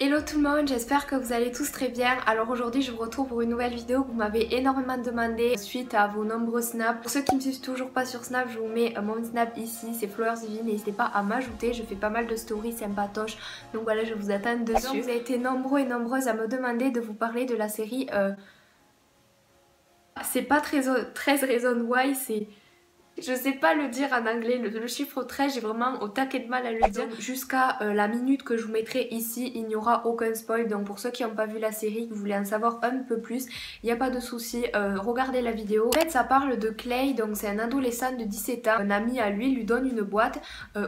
Hello tout le monde, j'espère que vous allez tous très bien. Alors aujourd'hui je vous retrouve pour une nouvelle vidéo que vous m'avez énormément demandé suite à vos nombreux snaps. Pour ceux qui ne me suivent toujours pas sur Snap, je vous mets mon snap ici, c'est FlowersVie. N'hésitez pas à m'ajouter, je fais pas mal de stories sympatoches, donc voilà, je vous attends dessus. Donc, vous avez été nombreux et nombreuses à me demander de vous parler de la série c'est pas 13 Reasons Why, c'est... Je sais pas le dire en anglais, le chiffre 13, j'ai vraiment au taquet de mal à le dire. Jusqu'à la minute que je vous mettrai ici, il n'y aura aucun spoil. Donc pour ceux qui n'ont pas vu la série, que vous voulez en savoir un peu plus, il n'y a pas de souci, regardez la vidéo. En fait, ça parle de Clay, donc c'est un adolescent de 17 ans. Un ami à lui donne une boîte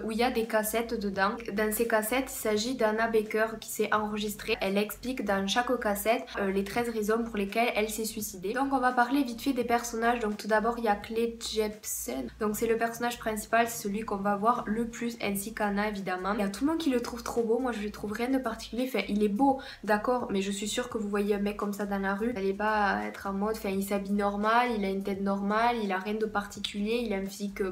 où il y a des cassettes dedans. Dans ces cassettes, il s'agit d'Anna Baker qui s'est enregistrée. Elle explique dans chaque cassette les 13 raisons pour lesquelles elle s'est suicidée. Donc on va parler vite fait des personnages. Donc tout d'abord, il y a Clay Jepsen. Donc c'est le personnage principal, c'est celui qu'on va voir le plus, ainsi qu'Anna évidemment. Il y a tout le monde qui le trouve trop beau, moi je le trouve rien de particulier, enfin il est beau d'accord, mais je suis sûre que vous voyez un mec comme ça dans la rue, vous n'allez pas être en mode, enfin il s'habille normal, il a une tête normale, il a rien de particulier, il a un physique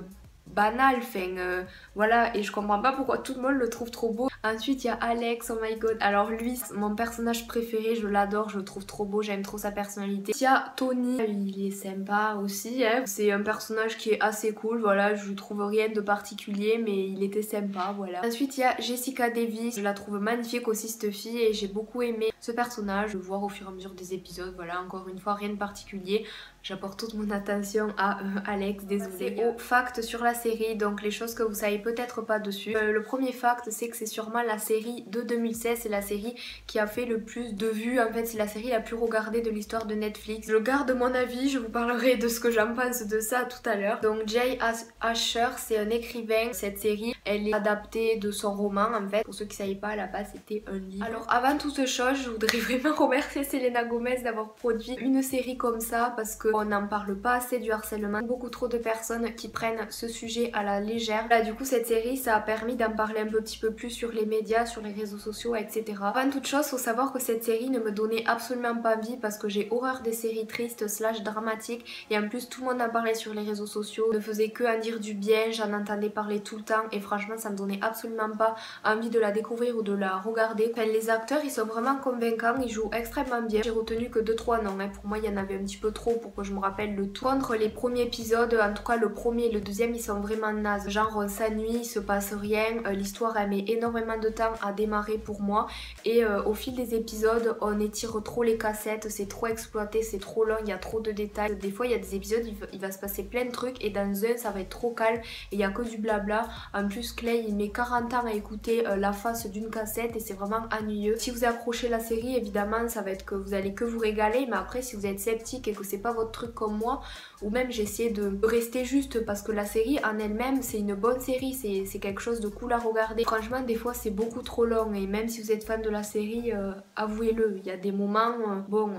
banal, enfin voilà, et je comprends pas pourquoi tout le monde le trouve trop beau. Ensuite il y a Alex, oh my god, alors lui c'est mon personnage préféré, je l'adore, je le trouve trop beau, j'aime trop sa personnalité. Il y a Tony, il est sympa aussi, hein. C'est un personnage qui est assez cool, voilà, je trouve rien de particulier mais il était sympa, voilà. Ensuite il y a Jessica Davis, je la trouve magnifique aussi cette fille et j'ai beaucoup aimé ce personnage, le voir au fur et à mesure des épisodes, voilà, encore une fois rien de particulier. J'apporte toute mon attention à Alex, désolée. Aux facts sur la série, donc les choses que vous savez peut-être pas dessus. Le premier fact, c'est que c'est sûrement la série de 2016, c'est la série qui a fait le plus de vues. En fait, c'est la série la plus regardée de l'histoire de Netflix. Je garde mon avis, je vous parlerai de ce que j'en pense de ça tout à l'heure. Donc Jay Asher, c'est un écrivain. Cette série, elle est adaptée de son roman en fait. Pour ceux qui ne savaient pas, à la base, c'était un livre. Alors avant toute chose, je voudrais vraiment remercier Selena Gomez d'avoir produit une série comme ça parce que on n'en parle pas assez du harcèlement. Beaucoup trop de personnes qui prennent ce sujet à la légère. Là du coup cette série ça a permis d'en parler un petit peu plus sur les médias, sur les réseaux sociaux, etc. Avant toute chose, faut savoir que cette série ne me donnait absolument pas envie parce que j'ai horreur des séries tristes slash dramatiques et en plus tout le monde en parlait sur les réseaux sociaux, ne faisait que en dire du bien, j'en entendais parler tout le temps et franchement ça me donnait absolument pas envie de la découvrir ou de la regarder. Enfin, les acteurs ils sont vraiment convaincants, ils jouent extrêmement bien. J'ai retenu que 2-3 noms, hein. Pour moi il y en avait un petit peu trop pour que je me rappelle le tout. Contre les premiers épisodes, en tout cas le premier et le deuxième, ils sont vraiment nazes. Genre on s'ennuie, il se passe rien, l'histoire elle met énormément de temps à démarrer pour moi et au fil des épisodes on étire trop les cassettes, c'est trop exploité, c'est trop long, il y a trop de détails. Des fois il y a des épisodes, il va se passer plein de trucs et dans un ça va être trop calme et il y a que du blabla. En plus Clay il met 40 ans à écouter la face d'une cassette et c'est vraiment ennuyeux. Si vous accrochez la série évidemment ça va être que vous allez que vous régaler, mais après si vous êtes sceptique et que c'est pas votre truc comme moi, ou même j'essaie de rester juste parce que la série en elle-même c'est une bonne série, c'est quelque chose de cool à regarder. Franchement des fois c'est beaucoup trop long et même si vous êtes fan de la série, avouez-le, il y a des moments, bon...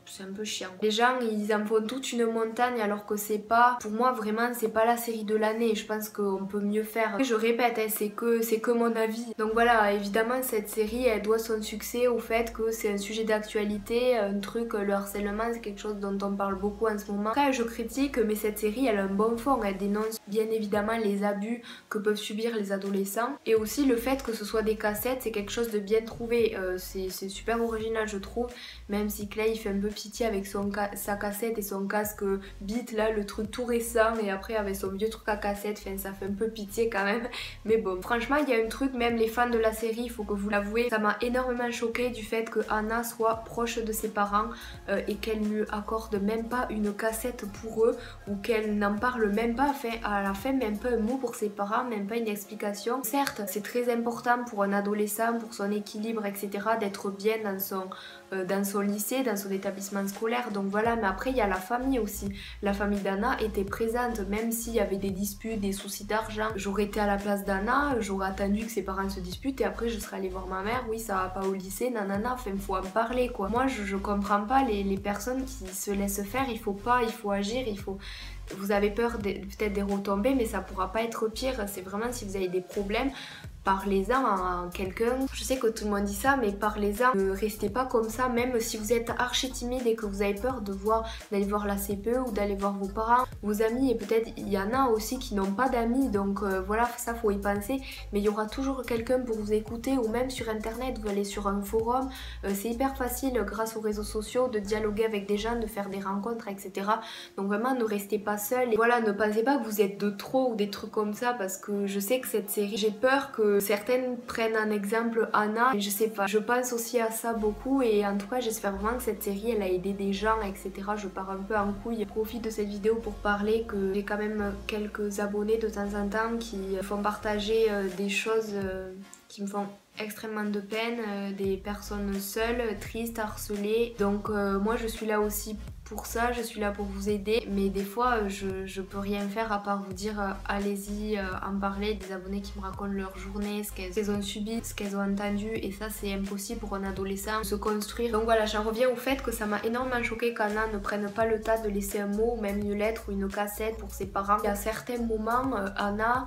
c'est un peu chiant. Les gens ils en font toute une montagne alors que c'est pas, pour moi vraiment c'est pas la série de l'année, je pense qu'on peut mieux faire. Je répète, hein, c'est que mon avis. Donc voilà, évidemment cette série elle doit son succès au fait que c'est un sujet d'actualité, un truc, le harcèlement c'est quelque chose dont on parle beaucoup en ce moment. Après je critique mais cette série elle a un bon fond, elle dénonce bien évidemment les abus que peuvent subir les adolescents et aussi le fait que ce soit des cassettes, c'est quelque chose de bien trouvé, c'est super original je trouve, même si Clay il fait un peu pitié avec sa cassette et son casque Beat là, le truc tout récent, et après avec son vieux truc à cassette, enfin ça fait un peu pitié quand même, mais bon franchement il y a un truc, même les fans de la série, il faut que vous l'avouez, ça m'a énormément choqué du fait que Anna soit proche de ses parents et qu'elle ne lui accorde même pas une cassette pour eux ou qu'elle n'en parle même pas, enfin à la fin même pas un mot pour ses parents, même pas une explication. Certes c'est très important pour un adolescent, pour son équilibre etc, d'être bien dans son lycée, dans son établissement scolaire, donc voilà, mais après il y a la famille aussi. La famille d'Anna était présente, même s'il y avait des disputes, des soucis d'argent, j'aurais été à la place d'Anna, j'aurais attendu que ses parents se disputent et après je serais allée voir ma mère, oui ça va pas au lycée, nanana, enfin faut en parler quoi. Moi je comprends pas les personnes qui se laissent faire, il faut pas, il faut agir, il faut... vous avez peur peut-être des retombées, mais ça pourra pas être pire. C'est vraiment si vous avez des problèmes, parlez-en à quelqu'un. Je sais que tout le monde dit ça, mais parlez-en. Ne restez pas comme ça, même si vous êtes archi timide et que vous avez peur d'aller voir la CPE ou d'aller voir vos parents, vos amis, et peut-être il y en a aussi qui n'ont pas d'amis, donc voilà, ça faut y penser. Mais il y aura toujours quelqu'un pour vous écouter, ou même sur internet, vous allez sur un forum. C'est hyper facile grâce aux réseaux sociaux de dialoguer avec des gens, de faire des rencontres, etc. Donc vraiment ne restez pas seul. Et voilà, ne pensez pas que vous êtes de trop ou des trucs comme ça, parce que je sais que cette série, j'ai peur que certaines prennent un exemple Anna, et je sais pas, je pense aussi à ça beaucoup, et en tout cas j'espère vraiment que cette série elle a aidé des gens, etc. Je pars un peu en couille, je profite de cette vidéo pour parler que j'ai quand même quelques abonnés de temps en temps qui font partager des choses qui me font extrêmement de peine, des personnes seules, tristes, harcelées. Donc moi je suis là aussi pour ça, je suis là pour vous aider, mais des fois je peux rien faire à part vous dire allez-y, en parler, des abonnés qui me racontent leur journée, ce qu'elles ont subi, ce qu'elles ont entendu, et ça c'est impossible pour un adolescent de se construire. Donc voilà, j'en reviens au fait que ça m'a énormément choqué qu'Anna ne prenne pas le temps de laisser un mot, ou même une lettre ou une cassette pour ses parents. Il y a certains moments, Anna,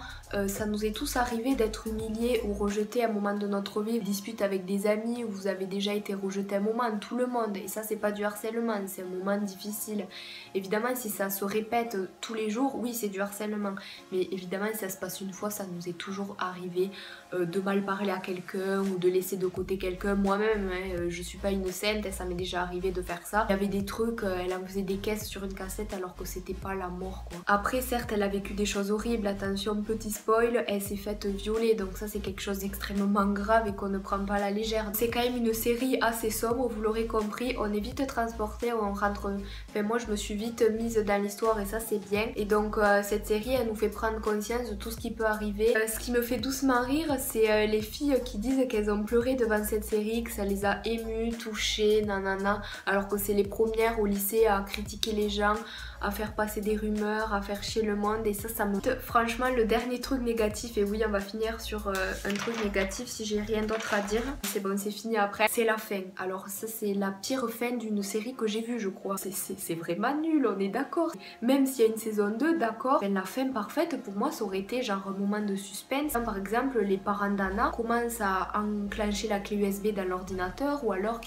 ça nous est tous arrivé d'être humiliés ou rejetés à un moment de notre vie, dispute avec des amis où vous avez déjà été rejeté un moment, tout le monde, et ça c'est pas du harcèlement, c'est un moment difficile. Évidemment si ça se répète tous les jours, oui c'est du harcèlement, mais évidemment si ça se passe une fois, ça nous est toujours arrivé de mal parler à quelqu'un ou de laisser de côté quelqu'un. Moi-même je suis pas une sainte, ça m'est déjà arrivé de faire ça. Il y avait des trucs, elle en faisait des caisses sur une cassette alors que c'était pas la mort quoi. Après certes elle a vécu des choses horribles, attention petit spoil, elle s'est faite violer, donc ça c'est quelque chose d'extrêmement grave et qu'on ne prend pas à la légère. C'est quand même une série assez sombre, vous l'aurez compris, on est vite transporté, on rentre... Enfin moi je me suis vite mise dans l'histoire et ça c'est bien. Et donc cette série elle nous fait prendre conscience de tout ce qui peut arriver. Ce qui me fait doucement rire c'est les filles qui disent qu'elles ont pleuré devant cette série, que ça les a émues, touchées, nanana, alors que c'est les premières au lycée à critiquer les gens, à faire passer des rumeurs, à faire chier le monde, et ça me... Franchement le dernier truc négatif, et oui on va finir sur un truc négatif si j'ai rien d'autre à dire, c'est bon c'est fini après, c'est la fin. Alors ça c'est la pire fin d'une série que j'ai vue je crois, c'est vraiment nul, on est d'accord. Même s'il y a une saison 2, d'accord, mais la fin parfaite pour moi ça aurait été genre un moment de suspense. Par exemple les parents d'Anna commencent à enclencher la clé USB dans l'ordinateur, ou alors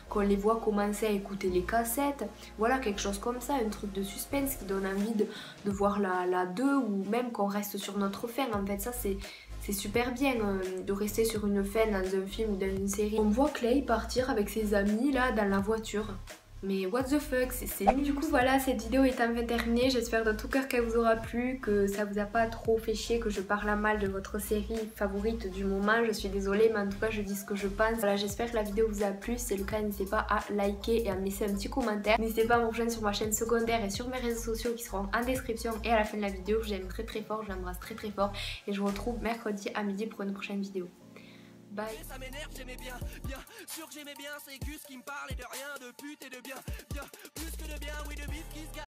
qu'on les voit commencer à écouter les cassettes, voilà quelque chose comme ça, un truc de suspense qui donne envie de voir la 2, ou même qu'on reste sur notre fin. En fait ça c'est super bien de rester sur une fin dans un film ou dans une série. On voit Clay partir avec ses amis là dans la voiture. Mais what the fuck, c'est nul. Du coup voilà, cette vidéo est enfin terminée, j'espère de tout cœur qu'elle vous aura plu, que ça vous a pas trop fait chier que je parle à mal de votre série favorite du moment. Je suis désolée mais en tout cas je dis ce que je pense. Voilà, j'espère que la vidéo vous a plu, si c'est le cas n'hésitez pas à liker et à me laisser un petit commentaire. N'hésitez pas à me rejoindre sur ma chaîne secondaire et sur mes réseaux sociaux qui seront en description et à la fin de la vidéo. Je vous aime très très fort, je vous embrasse très très fort et je vous retrouve mercredi à midi pour une prochaine vidéo. Bye. Ça m'énerve, j'aimais bien sûr que j'aimais bien ces gus qui me parlaient de rien, de pute et de bien plus que de bien, oui de bif qui se